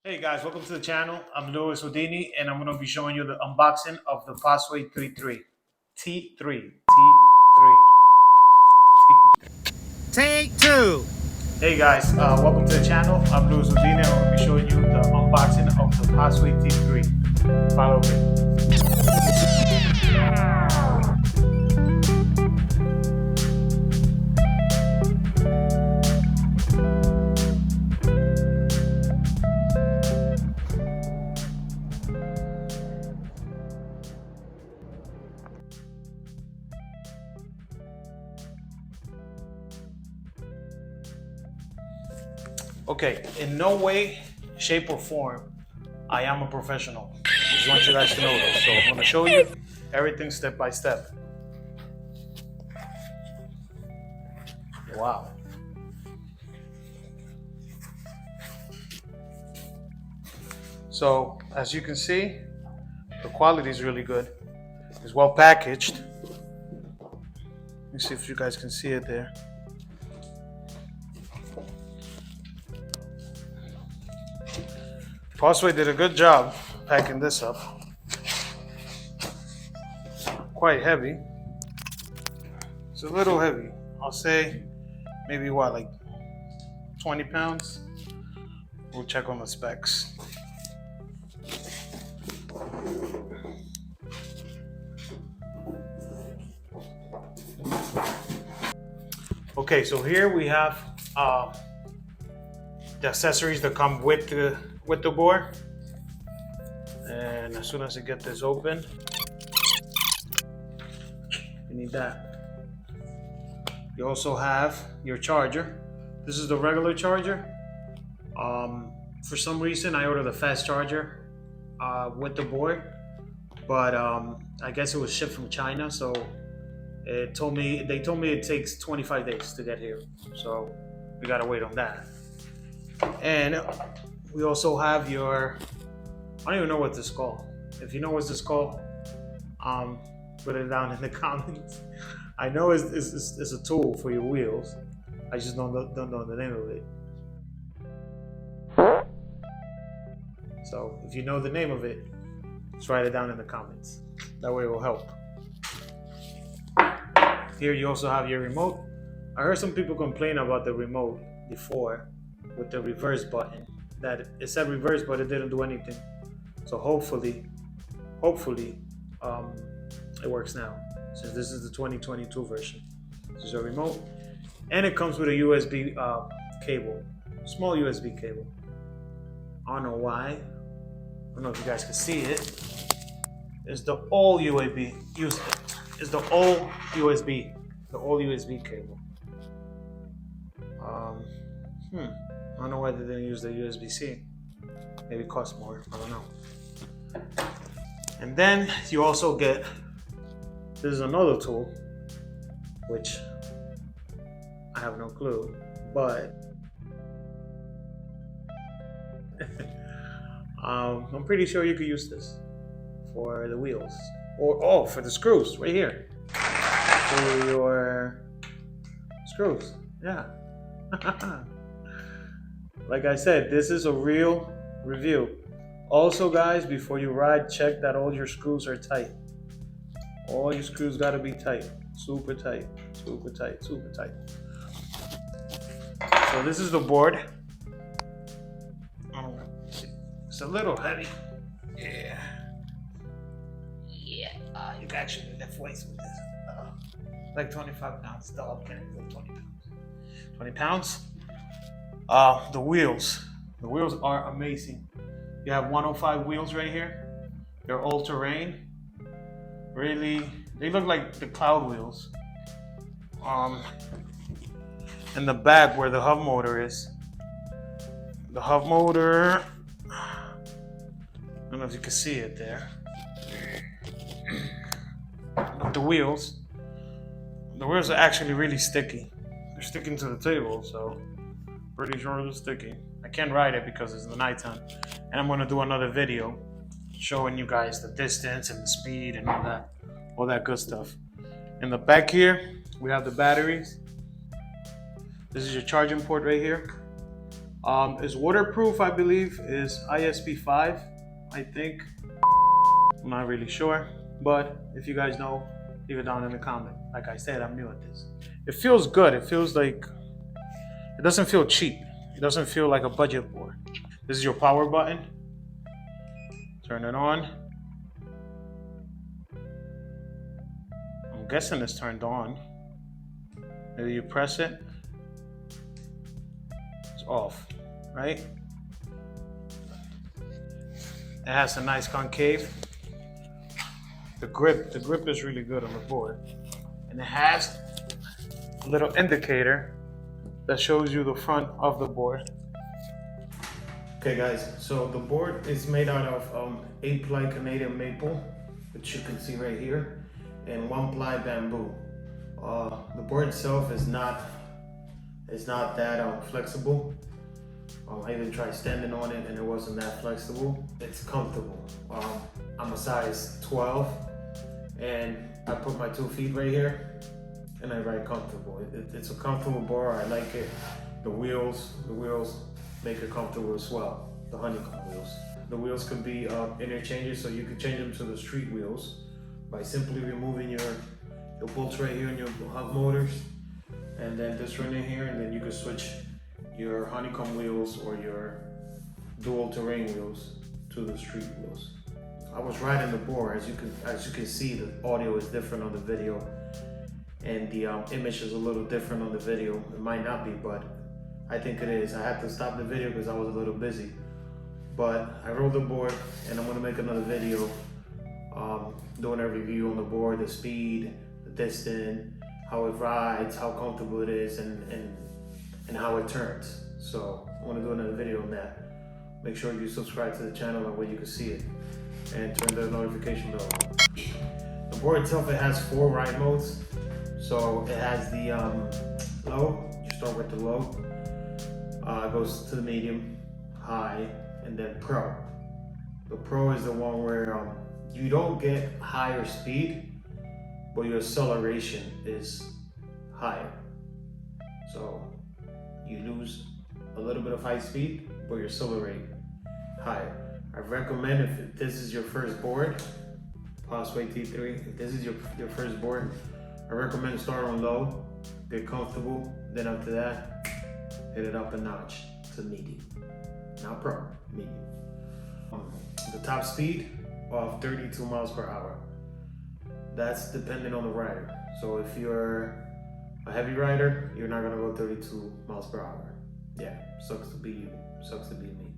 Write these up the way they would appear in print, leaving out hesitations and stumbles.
Hey guys, welcome to the channel. I'm Louis Houdini and I'm going to be showing you the unboxing of the Passway T3. Take two. Hey guys, welcome to the channel. I'm Louis Houdini and I'm going to be showing you the unboxing of the Passway T3. Follow me. Okay, in no way, shape, or form, I am a professional. I just want you guys to know this. So I'm going to show you everything step by step. Wow. So as you can see, the quality is really good. It's well packaged. Let me see if you guys can see it there. Passway did a good job packing this up. Quite heavy. It's a little heavy. I'll say maybe what, like 20 pounds? We'll check on the specs. Okay, so here we have the accessories that come with the board. And as soon as I get this open, you need that. You also have your charger. This is the regular charger. For some reason, I ordered a fast charger with the board, but I guess it was shipped from China, so they told me it takes 25 days to get here, so we gotta wait on that. And we also have your, I don't even know what this is called. If you know what this is called, put it down in the comments. I know it's a tool for your wheels. I just don't know the name of it. So if you know the name of it, just write it down in the comments. That way it will help. Here you also have your remote. I heard some people complain about the remote before with the reverse button. That it said reverse, but it didn't do anything. So hopefully, it works now. Since this is the 2022 version. This is a remote, and it comes with a USB cable, small USB cable. I don't know why. I don't know if you guys can see it. It's the old USB. It's the old USB cable. I don't know why they didn't use the USB-C. Maybe it costs more. I don't know. And then you also get, this is another tool, which I have no clue, but I'm pretty sure you could use this for the wheels, or for the screws right here, for your screws. Yeah. Like I said, this is a real review. Also, guys, before you ride, check that all your screws are tight. All your screws gotta be tight. Super tight, super tight, super tight. So this is the board. It's a little heavy. Yeah. You can actually lift weights with this. Like 25 pounds. Dog can lift 20 pounds. 20 pounds. The wheels. The wheels are amazing. You have 105 wheels right here. They're all-terrain. Really, they look like the cloud wheels. In the back where the hub motor is. The hub motor, I don't know if you can see it there. But the wheels are actually really sticky. They're sticking to the table, so pretty sure they're sticky. I can't ride it because it's the nighttime. And I'm gonna do another video showing you guys the distance and the speed and all that good stuff. In the back here, we have the batteries. This is your charging port right here. Is waterproof, I believe, is ISP5, I think. I'm not really sure, but if you guys know, leave it down in the comment. Like I said, I'm new at this. It feels good. It feels like, it doesn't feel cheap. It doesn't feel like a budget board. This is your power button. Turn it on. I'm guessing it's turned on. Maybe you press it. It's off, right? It has a nice concave. The grip is really good on the board. And it has a little indicator that shows you the front of the board. Okay guys, so the board is made out of 8-ply Canadian maple, which you can see right here, and 1-ply bamboo. The board itself is not that flexible. I even tried standing on it and it wasn't that flexible. It's comfortable. I'm a size 12 and I put my 2 feet right here and I ride comfortable. It's a comfortable board. I like it. The wheels make it comfortable as well. The honeycomb wheels. The wheels can be interchanges, so you can change them to the street wheels by simply removing your bolts right here in your hub motors, and then this one in here, and then you can switch your honeycomb wheels or your dual terrain wheels to the street wheels. I was riding the board. As you can see, the audio is different on the video, and the image is a little different on the video. It might not be, but I think it is. I had to stop the video because I was a little busy. But I rode the board and I'm gonna make another video doing a review on the board, the speed, the distance, how it rides, how comfortable it is, and how it turns. So I wanna do another video on that. Make sure you subscribe to the channel that way you can see it, and turn the notification bell on. The board itself, it has 4 ride modes. So it has the low. You start with the low. It goes to the medium, high, and then pro. The pro is the one where you don't get higher speed, but your acceleration is higher. So you lose a little bit of high speed, but you accelerate higher. I recommend, if this is your first board, Passway T3, if this is your first board, I recommend start on low, get comfortable, then after that, hit it up a notch to medium. Not pro, medium. The top speed of 32 miles per hour. That's dependent on the rider. So if you're a heavy rider, you're not gonna go 32 miles per hour. Yeah, sucks to be you, sucks to be me.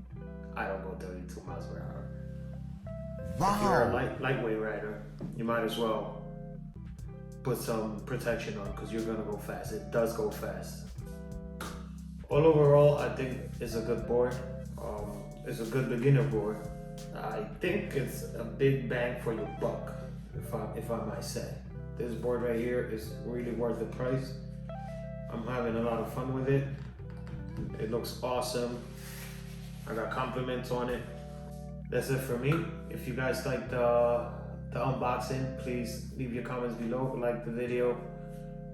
I don't go 32 miles per hour. Wow. If you're a lightweight rider, you might as well put some protection on because you're gonna go fast. It does go fast. All overall, I think it's a good board. It's a good beginner board. I think it's a big bang for your buck, if I might say. This board right here is really worth the price. I'm having a lot of fun with it. It looks awesome. I got compliments on it. That's it for me. If you guys like the unboxing, please leave your comments below, like the video.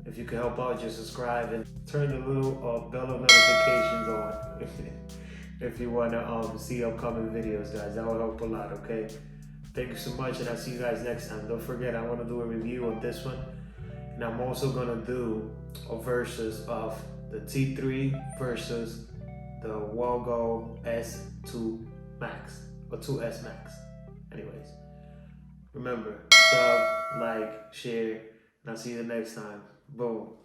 If you can help out, just subscribe and turn the little bell of notifications on if you want to see upcoming videos, guys. That will help a lot, okay? Thank you so much, and I'll see you guys next time. Don't forget, I want to do a review of this one, and I'm also going to do a versus of the T3 versus the Walgo S2 Max, or 2S Max. Anyways, remember, sub, like, share, and I'll see you the next time. Boom.